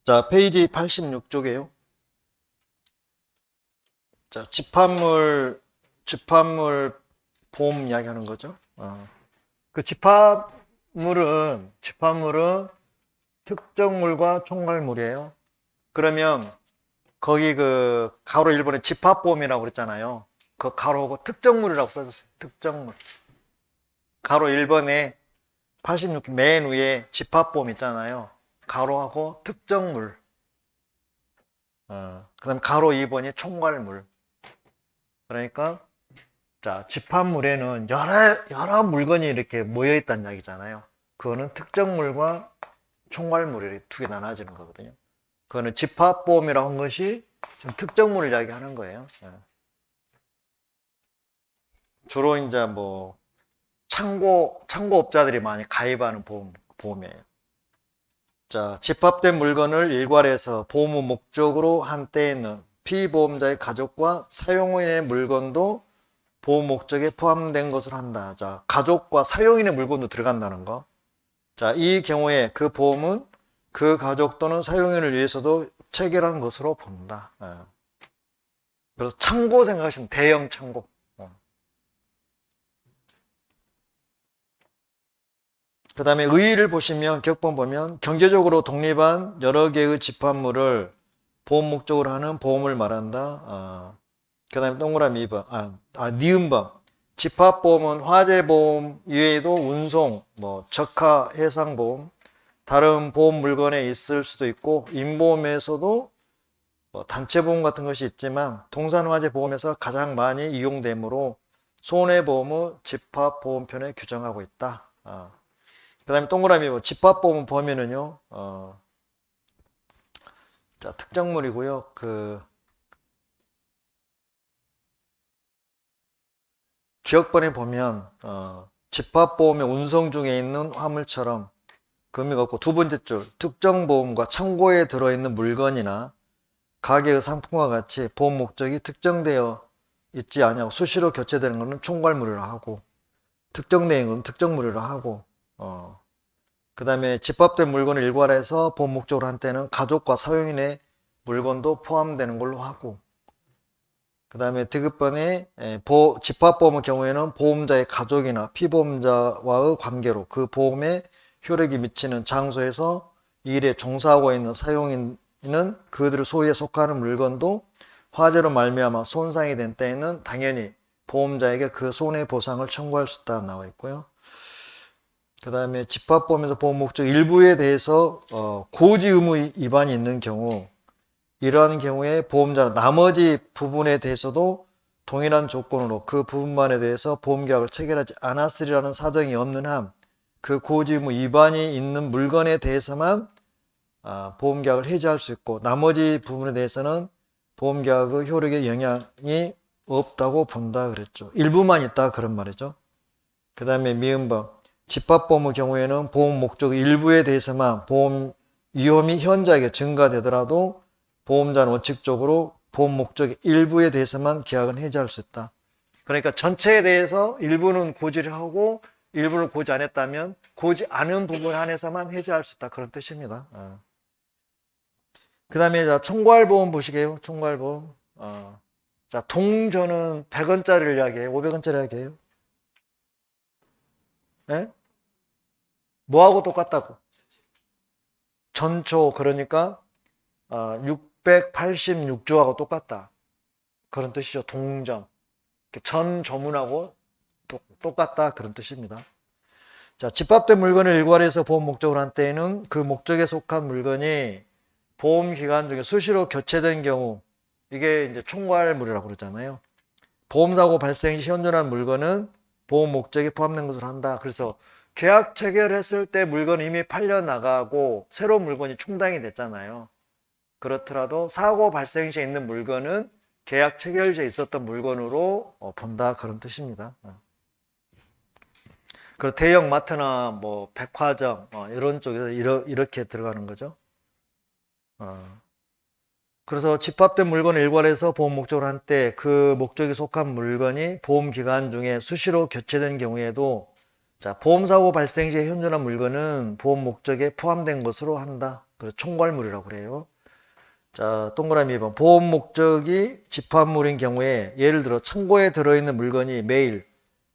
자, 페이지 86쪽이에요. 자, 집합물 보험 이야기하는 거죠. 그 집합물은 특정물과 총괄물이에요. 그러면 거기 그 가로 1번에 집합보험이라고 그랬잖아요. 그 가로하고 특정물이라고 써주세요. 특정물. 가로 1번에 86 맨 위에 집합보험 있잖아요. 가로하고 특정물. 그 다음에 가로 2번이 총괄물. 그러니까 자, 집합물에는 여러 물건이 이렇게 모여 있다는 이야기잖아요. 그거는 특정물과 총괄물이 이렇게 두 개 나눠지는 거거든요. 그거는 집합보험이라고 한 것이 지금 특정물을 이야기하는 거예요. 주로 이제 뭐 창고업자들이 많이 가입하는 보험이에요. 자, 집합된 물건을 일괄해서 보험 목적으로 한 때에는 피보험자의 가족과 사용인의 물건도 보험 목적에 포함된 것으로 한다. 자, 가족과 사용인의 물건도 들어간다는 거. 자, 이 경우에 그 보험은 그 가족 또는 사용인을 위해서도 체결한 것으로 본다. 그래서 창고 생각하시면 대형 창고. 그 다음에 의의를 보시면 격번 보면 경제적으로 독립한 여러 개의 집합물을 보험 목적으로 하는 보험을 말한다. 그 다음에 동그라미 2번, 니은번. 집합보험은 화재보험 이외에도 운송, 적하, 해상보험, 다른 보험 물건에 있을 수도 있고 인보험에서도 단체보험 같은 것이 있지만 동산화재보험에서 가장 많이 이용되므로 손해보험의 집합보험편에 규정하고 있다. 그 다음에 동그라미 집합보험 보면은요, 자, 특정물이고요. 기억번에 보면, 집합보험의 운송 중에 있는 화물처럼 그 의미가 없고, 두 번째 줄, 특정보험과 창고에 들어있는 물건이나 가게의 상품과 같이 보험 목적이 특정되어 있지 않냐고 수시로 교체되는 것은 총괄물이라 하고, 특정된 건 특정물이라 하고, 그 다음에 집합된 물건을 일괄해서 보험 목적으로 한 때는 가족과 사용인의 물건도 포함되는 걸로 하고, 그 다음에 디귿번에 집합보험의 경우에는 보험자의 가족이나 피보험자와의 관계로 그 보험에 효력이 미치는 장소에서 이 일에 종사하고 있는 사용인은 그들의 소유에 속하는 물건도 화재로 말미암아 손상이 된 때에는 당연히 보험자에게 그 손해보상을 청구할 수 있다 나와 있고요. 그 다음에 집합보험에서 보험 목적 일부에 대해서 고지 의무 위반이 있는 경우, 이러한 경우에 보험자는 나머지 부분에 대해서도 동일한 조건으로 그 부분만에 대해서 보험계약을 체결하지 않았으리라는 사정이 없는 한 그 고지 의무 위반이 있는 물건에 대해서만 보험계약을 해지할 수 있고, 나머지 부분에 대해서는 보험계약의 효력에 영향이 없다고 본다 그랬죠. 일부만 있다 그런 말이죠. 그 다음에 미음번. 집합보험의 경우에는 보험 목적 일부에 대해서만 보험 위험이 현저하게 증가되더라도 보험자는 원칙적으로 보험 목적 일부에 대해서만 계약은 해지할 수 있다. 그러니까 전체에 대해서 일부는 고지를 하고 일부를 고지 안 했다면 고지 않은 부분에 한해서만 해지할 수 있다. 그런 뜻입니다. 그 다음에 총괄보험 보시게요. 총괄보험. 자, 동전은 100원짜리를 이야기해요. 500원짜리 이야기해요. 네? 뭐하고 똑같다고? 전초, 그러니까 686조하고 똑같다. 그런 뜻이죠. 동전. 전 조문하고 똑같다. 그런 뜻입니다. 자, 집합된 물건을 일괄해서 보험 목적으로 한 때에는 그 목적에 속한 물건이 보험 기간 중에 수시로 교체된 경우, 이게 이제 총괄물이라고 그러잖아요. 보험사고 발생 시 현존한 물건은 보험 목적에 포함된 것으로 한다. 그래서 계약 체결했을 때 물건이 이미 팔려 나가고 새로운 물건이 충당이 됐잖아요. 그렇더라도 사고 발생 시에 있는 물건은 계약 체결시에 있었던 물건으로 본다. 그런 뜻입니다. 그리고 대형 마트나 백화점 이런 쪽에서 이렇게 들어가는 거죠. 그래서 집합된 물건을 일괄해서 보험 목적으로 한 때 그 목적에 속한 물건이 보험 기간 중에 수시로 교체된 경우에도, 자, 보험사고 발생 시에 현존한 물건은 보험 목적에 포함된 것으로 한다. 그래서 총괄물이라고 그래요. 자, 동그라미 2번. 보험 목적이 집합물인 경우에 예를 들어 창고에 들어있는 물건이 매일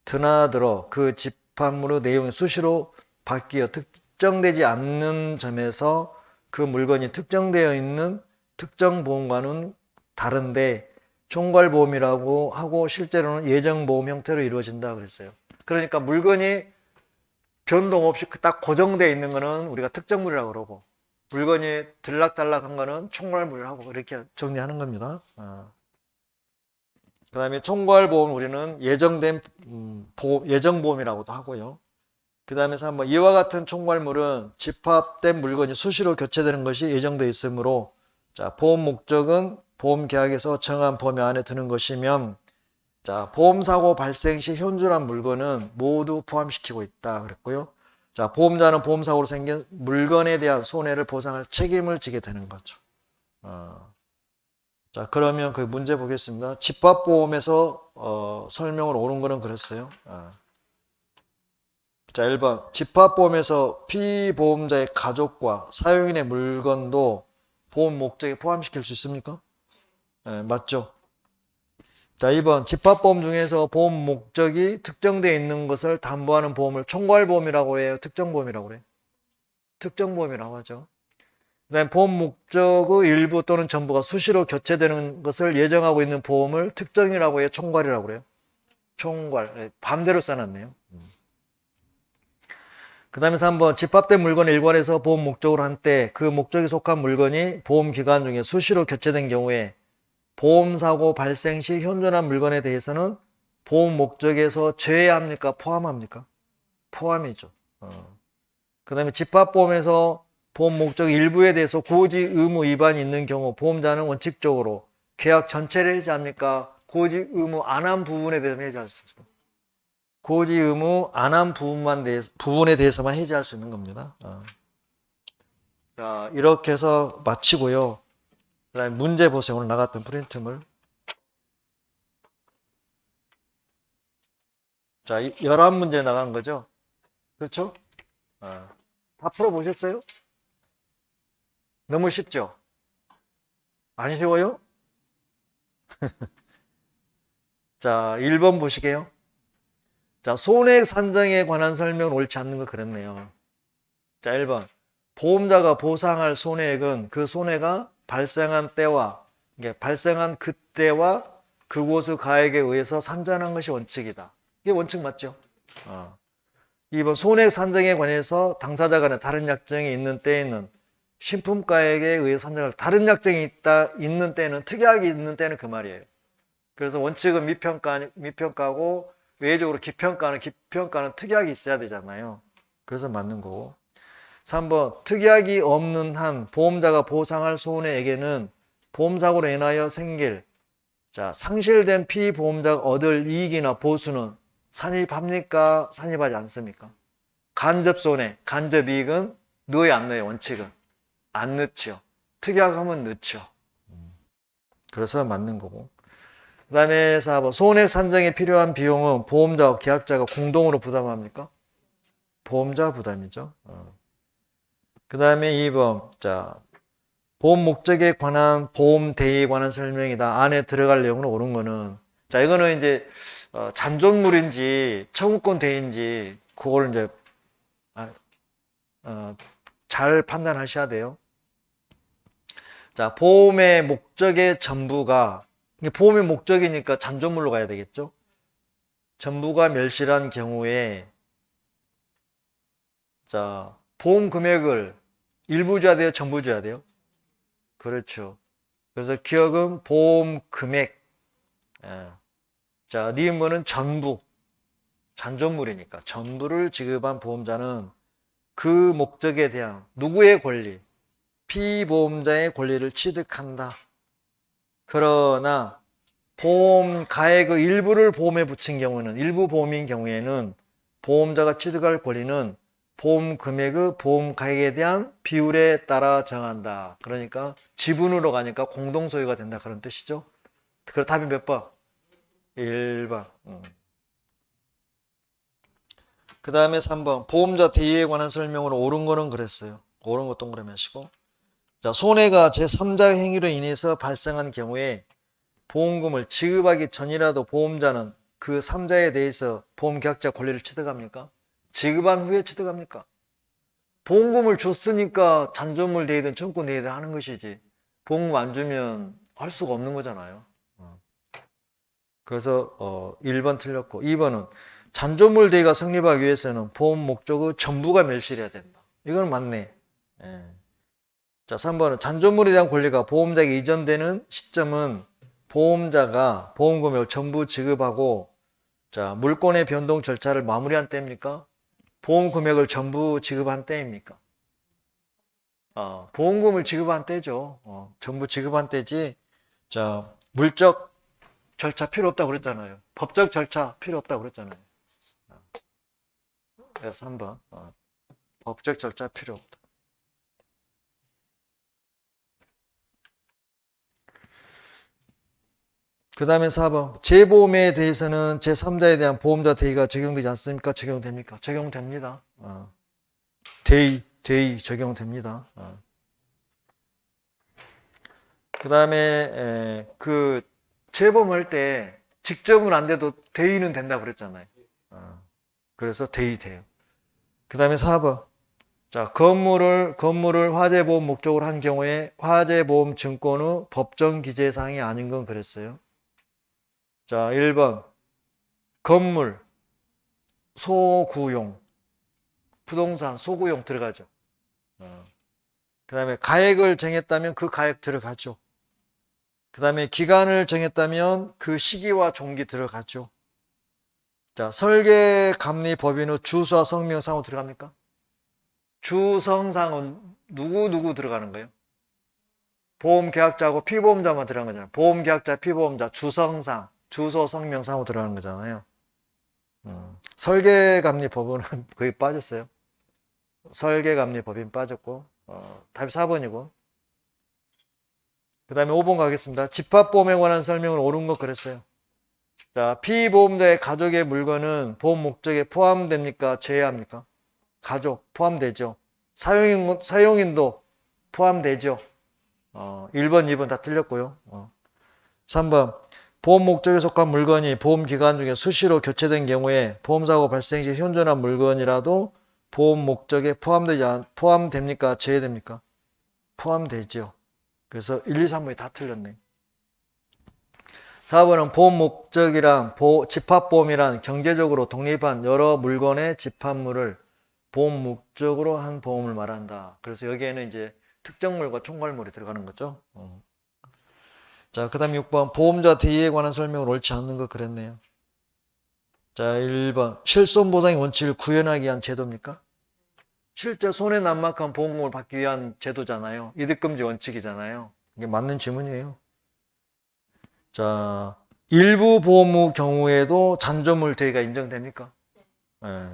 드나들어 그 집합물의 내용이 수시로 바뀌어 특정되지 않는 점에서 그 물건이 특정되어 있는 특정 보험과는 다른데 총괄보험이라고 하고 실제로는 예정보험 형태로 이루어진다 그랬어요. 그러니까 물건이 변동 없이 딱 고정되어 있는 거는 우리가 특정물이라고 그러고 물건이 들락달락한 거는 총괄물이라고 이렇게 정리하는 겁니다. 그 다음에 총괄보험 우리는 예정된 예정보험이라고도 하고요. 그 다음에 3번 이와 같은 총괄물은 집합된 물건이 수시로 교체되는 것이 예정되어 있으므로 자 보험 목적은 보험계약에서 정한 범위 안에 드는 것이면 자 보험사고 발생 시 현존한 물건은 모두 포함시키고 있다 그랬고요. 자 보험자는 보험사고로 생긴 물건에 대한 손해를 보상할 책임을 지게 되는 거죠. 자 그러면 그 문제 보겠습니다. 집합보험에서 설명을 옳은 거는 그랬어요. 자 1번 집합보험에서 피보험자의 가족과 사용인의 물건도 보험 목적에 포함시킬 수 있습니까? 네, 맞죠? 자 2번 집합보험 중에서 보험 목적이 특정되어 있는 것을 담보하는 보험을 총괄보험이라고 해요? 특정보험이라고 그래요? 특정보험이라고 하죠. 그 다음에 보험 목적의 일부 또는 전부가 수시로 교체되는 것을 예정하고 있는 보험을 특정이라고 해요? 총괄이라고 그래요? 총괄. 반대로 써놨네요. 그 다음에 3번 집합된 물건을 일괄해서 보험 목적으로 한 때 그 목적에 속한 물건이 보험 기간 중에 수시로 교체된 경우에 보험사고 발생 시 현존한 물건에 대해서는 보험 목적에서 제외합니까? 포함합니까? 포함이죠. 그 다음에 집합보험에서 보험 목적 일부에 대해서 고지 의무 위반이 있는 경우 보험자는 원칙적으로 계약 전체를 해지합니까? 고지 의무 안 한 부분에 대해서 해지할 수 있습니다. 고지 의무 안 한 부분에 대해서만 해지할 수 있는 겁니다. 자, 이렇게 해서 마치고요. 그 다음에 문제 보세요. 오늘 나갔던 프린트물. 자, 11문제 나간 거죠? 그렇죠? 다 풀어보셨어요? 너무 쉽죠? 안 쉬워요? 자, 1번 보시게요. 자, 손해 산정에 관한 설명은 옳지 않는 거 그랬네요. 자, 1번. 보험자가 보상할 손해액은 그 손해가 발생한 때와 발생한 그때와 그곳의 가액에 의해서 산정한 것이 원칙이다. 이게 원칙 맞죠? 2번 손해 산정에 관해서 당사자 간에 다른 약정이 있는 때에는 신품가액에 의해 산정할 다른 약정이 있는 때는 특약이 있는 때는 그 말이에요. 그래서 원칙은 미평가고 외적으로 기평가는 특약이 있어야 되잖아요. 그래서 맞는 거고. 3번 특약이 없는 한 보험자가 보상할 손해액에는 보험사고로 인하여 생길 상실된 피보험자가 얻을 이익이나 보수는 산입합니까? 산입하지 않습니까? 간접손해, 간접이익은 넣어야 안 넣어요? 원칙은 안 넣죠. 특약하면 넣죠. 그래서 맞는 거고. 그 다음에 4번 손해 산정에 필요한 비용은 보험자와 계약자가 공동으로 부담합니까? 보험자 부담이죠. 그 다음에 2번 보험 목적에 관한 보험 대위에 관한 설명이다. 안에 들어갈 내용은 옳은 거는 이거는 이제 잔존물인지 청구권 대인지 그걸 이제 잘 판단하셔야 돼요. 자, 보험의 목적의 전부가 보험의 목적이니까 잔존물로 가야 되겠죠. 전부가 멸실한 경우에 보험 금액을 일부 줘야 돼요? 전부 줘야 돼요? 그렇죠. 그래서 기억은 보험 금액. 니은번은 전부. 잔존물이니까 전부를 지급한 보험자는 그 목적에 대한 누구의 권리? 피보험자의 권리를 취득한다. 그러나 보험 가액의 일부를 보험에 붙인 경우는 일부 보험인 경우에는 보험자가 취득할 권리는 보험 금액의 보험 가액에 대한 비율에 따라 정한다. 그러니까 지분으로 가니까 공동 소유가 된다 그런 뜻이죠. 그럼 답이 몇 번? 1번. 그 다음에 3번 보험자 대위에 관한 설명으로 옳은 거는 그랬어요. 옳은 거 동그라미 하시고 자, 손해가 제3자 행위로 인해서 발생한 경우에 보험금을 지급하기 전이라도 보험자는 그 3자에 대해서 보험계약자 권리를 취득합니까? 지급한 후에 취득합니까? 보험금을 줬으니까 잔존물 대이든 청구 대이든 하는 것이지 보험금 안 주면 할 수가 없는 거잖아요. 그래서 1번 틀렸고 2번은 잔존물 대이가 성립하기 위해서는 보험 목적의 전부가 멸실해야 된다. 이건 맞네. 예. 자, 3번은 잔존물에 대한 권리가 보험자에게 이전되는 시점은 보험자가 보험 금액을 전부 지급하고 자, 물권의 변동 절차를 마무리한 때입니까? 보험 금액을 전부 지급한 때입니까? 보험금을 지급한 때죠. 전부 지급한 때지. 자, 물적 절차 필요 없다고 그랬잖아요. 법적 절차 필요 없다고 그랬잖아요. 그래서 3번. 법적 절차 필요 없다. 그 다음에 4번. 재보험에 대해서는 제3자에 대한 보험자 대의가 적용되지 않습니까? 적용됩니까? 적용됩니다. 대의 적용됩니다. 그 다음에 그 재보험할 때 직접은 안 돼도 대의는 된다고 그랬잖아요. 그래서 대의 돼요. 그 다음에 4번. 자, 건물을 화재보험 목적으로 한 경우에 화재보험 증권의 법정 기재사항이 아닌 건 그랬어요. 자, 1번. 건물, 소구용, 부동산, 소구용 들어가죠. 그 다음에 가액을 정했다면 그 가액 들어가죠. 그 다음에 기간을 정했다면 그 시기와 종기 들어가죠. 자, 설계감리 법인의 주소와 성명 사무 들어갑니까? 주성상은 누구 들어가는 거예요? 보험계약자하고 피보험자만 들어간 거잖아요. 보험계약자, 피보험자, 주성상, 주소, 성명 사무 들어가는 거잖아요. 설계감리 법인은 거의 빠졌어요. 설계감리 법인 빠졌고 답이 4번이고 그 다음에 5번 가겠습니다. 집합보험에 관한 설명을 옳은 것 그랬어요. 자, 피보험자의 가족의 물건은 보험 목적에 포함됩니까? 제외합니까? 가족 포함되죠. 사용인도 포함되죠. 1번, 2번 다 틀렸고요. 3번. 보험 목적에 속한 물건이 보험 기간 중에 수시로 교체된 경우에 보험사고 발생 시 현존한 물건이라도 보험 목적에 포함됩니까? 제외됩니까? 포함되죠. 그래서 1, 2, 3번이 다 틀렸네. 4번은 보험 목적이란 집합보험이란 경제적으로 독립한 여러 물건의 집합물을 보험 목적으로 한 보험을 말한다. 그래서 여기에는 이제 특정물과 총괄물이 들어가는 거죠. 자, 그 다음에 6번 보험자 대의에 관한 설명을 옳지 않는 거 그랬네요. 자, 1번 실손보상의 원칙을 구현하기 위한 제도입니까? 실제 손해난막한 보험금을 받기 위한 제도잖아요. 이득금지 원칙이잖아요. 이게 맞는 질문이에요. 자, 일부 보험의 경우에도 잔존물 대의가 인정됩니까? 네.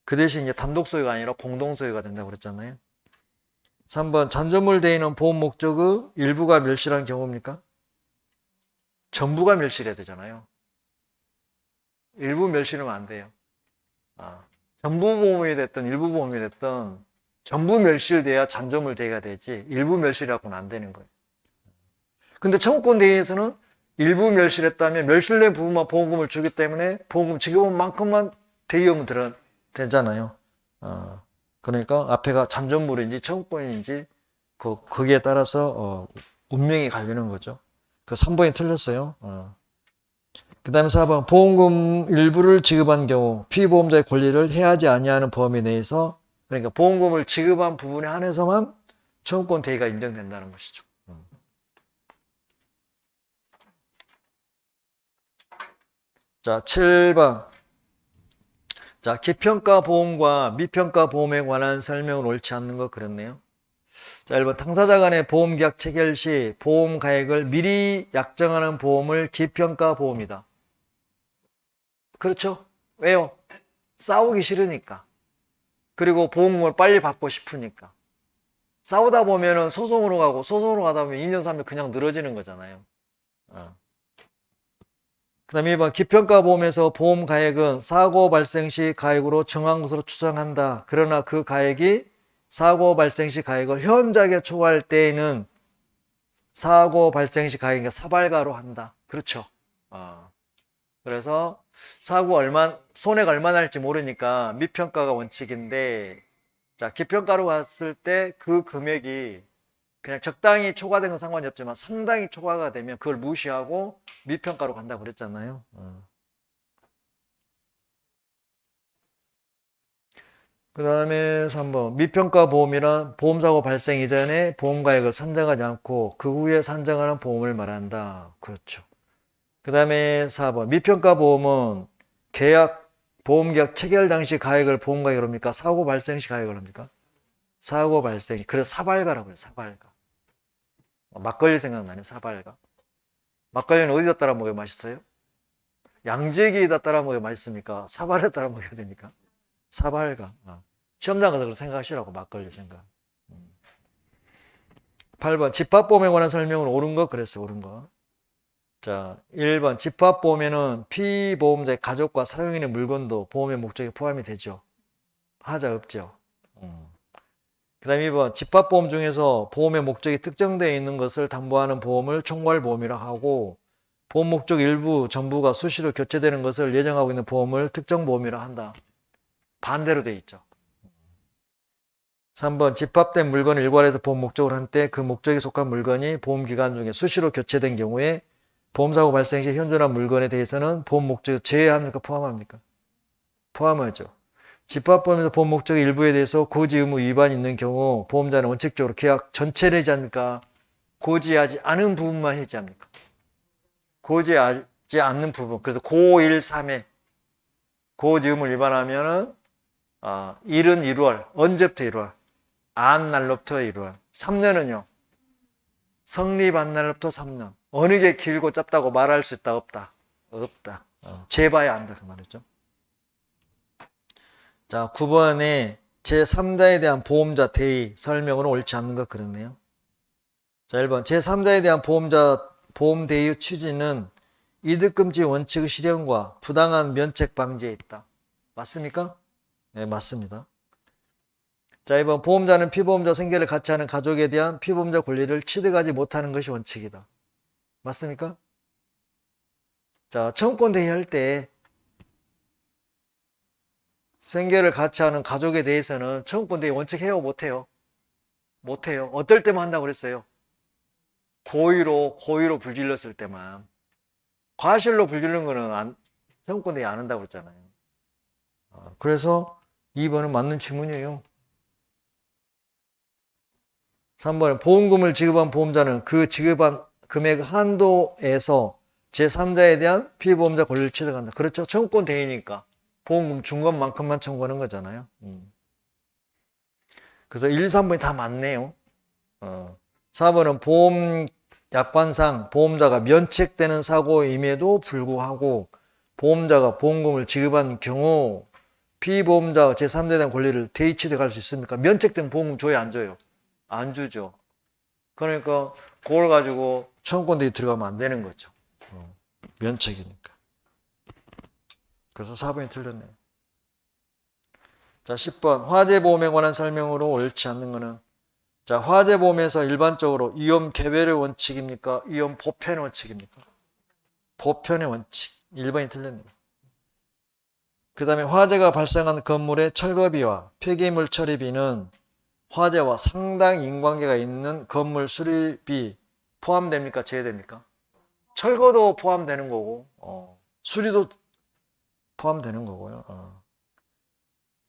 그 대신 이제 단독 소유가 아니라 공동 소유가 된다고 그랬잖아요. 3번 잔존물 대의는 보험 목적의 일부가 멸실한 경우입니까? 전부가 멸실해야 되잖아요. 일부 멸실하면 안 돼요. 전부 보험이 됐든 일부 보험이 됐든 전부 멸실돼야 잔존물 대의가 되지 일부 멸실이라고는 안 되는 거예요. 근데 청구권 대의에서는 일부 멸실했다면 멸실된 부분만 보험금을 주기 때문에 보험금 지급한 만큼만 대의금은 되잖아요. 그러니까 앞에가 잔존물인지 청구권인지 거기에 따라서 운명이 갈리는 거죠. 그 3번이 틀렸어요. 그 다음에 4번 보험금 일부를 지급한 경우 피보험자의 권리를 해하지 아니하는 범위 내에서 그러니까 보험금을 지급한 부분에 한해서만 청구권 대의가 인정된다는 것이죠. 자, 7번. 자, 기평가 보험과 미평가 보험에 관한 설명을 옳지 않는 거 그랬네요. 자, 1번 당사자 간의 보험계약 체결 시 보험 가액을 미리 약정하는 보험을 기평가 보험이다. 그렇죠? 왜요? 싸우기 싫으니까. 그리고 보험금을 빨리 받고 싶으니까. 싸우다 보면은 소송으로 가다 보면 2년, 3년 그냥 늘어지는 거잖아요. 그 다음에 2번 기평가 보험에서 보험 가액은 사고 발생 시 가액으로 정한 것으로 추정한다. 그러나 그 가액이 사고 발생 시 가액을 현저하게 초과할 때에는 사고 발생 시 가액이 사발가로 한다. 그렇죠. 그래서 손해가 얼마나 날지 모르니까 미평가가 원칙인데, 자, 기평가로 갔을 때 그 금액이 그냥 적당히 초과된 건 상관이 없지만 상당히 초과가 되면 그걸 무시하고 미평가로 간다고 그랬잖아요. 그 다음에 3번. 미평가 보험이란 보험사고 발생 이전에 보험가액을 산정하지 않고 그 후에 산정하는 보험을 말한다. 그렇죠. 그 다음에 4번. 미평가 보험은 보험계약 체결 당시 가액을 보험가액으로 합니까? 사고 발생 시 가액을 합니까? 사고 발생 시. 그래서 사발가라고 해요. 사발가. 막걸리 생각나네. 사발가. 막걸리는 어디다 따라 먹어야 맛있어요? 양재기에다 따라 먹어야 맛있습니까? 사발에 따라 먹어야 됩니까? 사발가. 시험장 가서 그렇게 생각하시라고. 막걸리 생각. 8번. 집합보험에 관한 설명은 옳은 거? 그랬어요. 옳은 거. 자, 1번. 집합보험에는 피보험자의 가족과 사용인의 물건도 보험의 목적에 포함이 되죠. 하자 없죠. 그 다음에 2번. 집합보험 중에서 보험의 목적이 특정되어 있는 것을 담보하는 보험을 총괄보험이라 하고, 보험 목적 일부, 전부가 수시로 교체되는 것을 예정하고 있는 보험을 특정보험이라 한다. 반대로 돼 있죠. 3번. 집합된 물건을 일괄해서 보험 목적으로 한 때 그 목적에 속한 물건이 보험기간 중에 수시로 교체된 경우에 보험사고 발생 시 현존한 물건에 대해서는 보험 목적을 제외합니까? 포함합니까? 포함하죠. 집합보험에서 보험 목적의 일부에 대해서 고지 의무 위반이 있는 경우 보험자는 원칙적으로 계약 전체를 해지합니까? 고지하지 않은 부분만 해지합니까? 고지하지 않는 부분. 그래서 고1, 3회 고지 의무를 위반하면은 1은 1월. 언제부터 1월? 안 날로부터 1월. 3년은요? 성립한 날로부터 3년. 어느 게 길고 짧다고 말할 수 있다? 없다? 없다. 재봐야 안다 그 말이죠. 자, 9번에 제3자에 대한 보험자 대의 설명으로 옳지 않는 것 그렇네요. 자, 1번. 제3자에 대한 보험 대의 취지는 이득금지 원칙의 실현과 부당한 면책 방지에 있다. 맞습니까? 네, 맞습니다. 자, 2번. 보험자는 피보험자 생계를 같이 하는 가족에 대한 피보험자 권리를 취득하지 못하는 것이 원칙이다. 맞습니까? 자, 청구권 대의할 때 생계를 같이 하는 가족에 대해서는 청구권 대의 원칙 해요? 못해요? 못해요. 어떨 때만 한다고 그랬어요? 고의로 불질렀을 때만. 과실로 불지른 거는 청구권 대의 안 한다고 그랬잖아요. 그래서 2번은 맞는 질문이에요. 3번은 보험금을 지급한 보험자는 그 지급한 금액 한도에서 제3자에 대한 피보험자 권리를 취득한다. 그렇죠? 청구권 대의니까 보험금 준 것만큼만 청구하는 거잖아요. 그래서 1, 3번이 다 맞네요. 4번은 보험 약관상 보험자가 면책되는 사고임에도 불구하고 보험자가 보험금을 지급한 경우 피보험자가 제3자에 대한 권리를 대의 취득할 수 있습니까? 면책된 보험금 줘요, 안 줘요? 안 주죠. 그러니까 그걸 가지고 청구권 대의 들어가면 안 되는 거죠. 면책이니까. 그래서 4번이 틀렸네요. 자, 10번. 화재보험에 관한 설명으로 옳지 않는 거는, 자, 화재보험에서 일반적으로 위험 개별의 원칙입니까? 위험 보편의 원칙입니까? 보편의 원칙. 1번이 틀렸네요. 그 다음에 화재가 발생한 건물의 철거비와 폐기물 처리비는 화재와 상당 인관계가 있는 건물 수리비 포함됩니까? 제외됩니까? 철거도 포함되는 거고, 수리도 포함되는 거고요.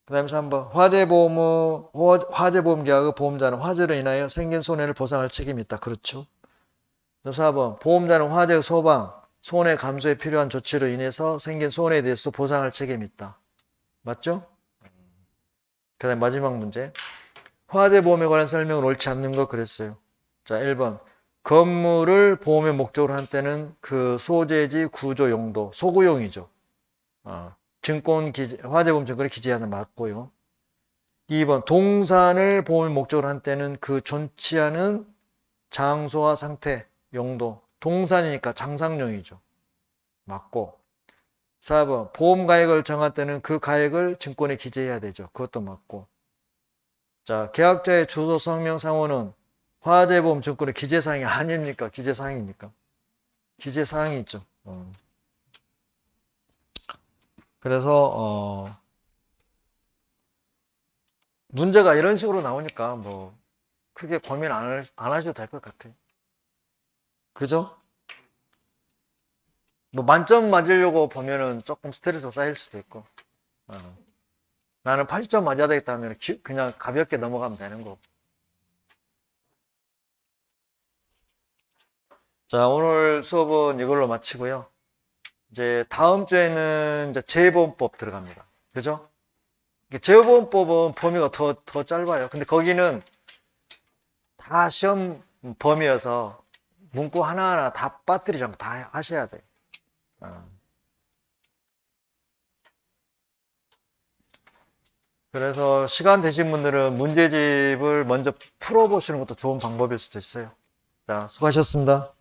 그 다음에 3번. 화재보험 계약의 보험자는 화재로 인하여 생긴 손해를 보상할 책임이 있다. 그렇죠. 4번. 보험자는 화재 소방, 손해 감소에 필요한 조치로 인해서 생긴 손해에 대해서 보상할 책임이 있다. 맞죠? 그 다음에 마지막 문제. 화재보험에 관한 설명은 옳지 않는 거 그랬어요. 자, 1번. 건물을 보험의 목적으로 한 때는 그 소재지 구조 용도, 소구용이죠. 화재보험 증권에 기재하는 맞고요. 2번. 동산을 보험의 목적으로 한 때는 그 존치하는 장소와 상태, 용도. 동산이니까 장상용이죠. 맞고. 4번. 보험 가액을 정할 때는 그 가액을 증권에 기재해야 되죠. 그것도 맞고. 자, 계약자의 주소 성명 상호는 화재보험 증권의 기재사항이 아닙니까? 기재사항입니까? 기재사항이 있죠. 그래서 문제가 이런 식으로 나오니까 뭐 크게 고민 안 하셔도 될 것 같아요. 그죠? 뭐 만점 맞으려고 보면은 조금 스트레스가 쌓일 수도 있고, 나는 80점 맞아야 되겠다 하면 그냥 가볍게 넘어가면 되는 거고. 자, 오늘 수업은 이걸로 마치고요. 이제 다음 주에는 이제 재보험법 들어갑니다. 그죠? 재보험법은 범위가 더 짧아요. 근데 거기는 다 시험 범위여서 문구 하나하나 다 빠뜨리지 않고 다 하셔야 돼요. 그래서 시간 되신 분들은 문제집을 먼저 풀어보시는 것도 좋은 방법일 수도 있어요. 자, 수고하셨습니다.